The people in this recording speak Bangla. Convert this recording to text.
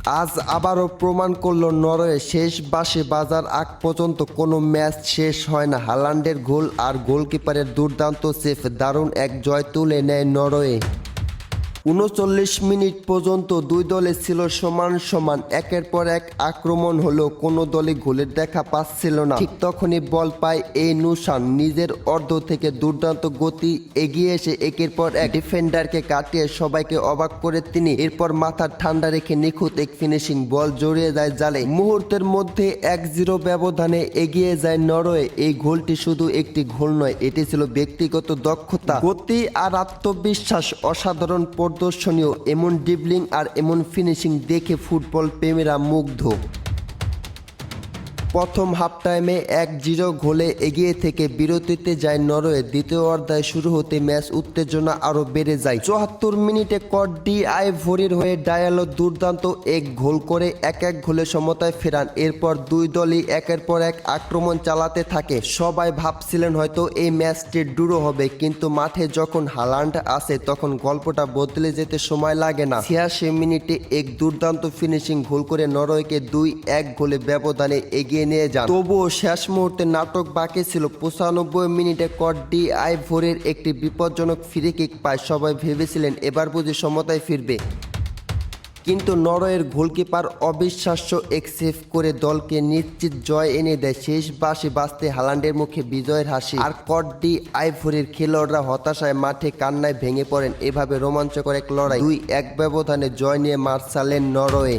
আজ আবারও প্রমাণ করল নরওয়ে শেষ বাঁশি বাজার আগ পর্যন্ত কোনো ম্যাচ শেষ হয় না। হালান্ডের গোল আর গোলকিপারের দুর্দান্ত সেভ, দারুণ এক জয় তুলে নেয় নরওয়ে। ৩৯ মিনিট পর্যন্ত দুই দলে ছিল সমান সমান, একের পর এক আক্রমণ হলেও কোনো দলই গোলের দেখা পাচ্ছিল না। ঠিক তখনই বল পায় এই নুসান, নিজের অর্ধ থেকে দুর্দান্ত গতি এগিয়ে এসে একের পর এক ডিফেন্ডারকে কাটিয়ে সবাইকে অবাক করে তিনি। এরপর মাথা ঠান্ডা রেখে নিখুঁত এক ফিনিশিং, বল জড়িয়ে যায় জালে। মুহূর্তের মধ্যে ১-০ ব্যবধানে এগিয়ে যায় নরওয়ে। এই গোলটি শুধু একটি গোল নয়, এটি ছিল ব্যক্তিগত দক্ষতা, গতি আর আত্মবিশ্বাস। অসাধারণ প্রদর্শনীয়, এমন ড্রিবলিং আর এমন ফিনিশিং দেখে ফুটবল প্রেমীরা মুগ্ধ। প্রথম হাফ টাইমে ১-০ গোলে এগিয়ে থেকে বিরতিতে যায় নরওয়ে। দ্বিতীয় অর্ধায় শুরু হতে ম্যাচ উত্তেজনা আরও বেড়ে যায়। ৭৪ মিনিটে কট ডি আইভরির হয়ে ডায়ালো দুর্দান্ত এক গোল করে ১-১ গোলে সমতায় ফেরান। এরপর দুই দলই একের পর এক আক্রমণ চালাতে থাকে। সবাই ভাবছিলেন হয়তো এই ম্যাচটি ড্র হবে, কিন্তু মাঠে যখন হালান্ড আসে তখন গল্পটা বদলে যেতে সময় লাগে না। ৮৬ মিনিটে এক দুর্দান্ত ফিনিশিং গোল করে নরওয়েকে ২-১ গোলে ব্যবধানে এগিয়ে নিয়ে যান। তবুও শেষ মুহূর্তে নাটক বাকি ছিল। ৯৫ মিনিটে কট ডি আইভরির একটি বিপজ্জনক ফ্রি কিক পায়। সবাই ভেবেছিলেন এবার বুঝি সমতায় ফিরবে, কিন্তু নরওয়ের গোলকিপার অবিশ্বাস্য এক সেভ করে দলকে নিশ্চিত জয় এনে দেয়। শেষ বাঁশি বাজতে হালান্ডের মুখে বিজয়ের হাসি, আর কট ডি আইভরির খেলোয়াড়রা হতাশায় মাঠে কান্নায় ভেঙে পড়েন। এভাবে রোমাঞ্চকর এক লড়াই, ২-১ ব্যবধানে জয় নিয়ে মাঠ ছাড়লেন নরওয়ে।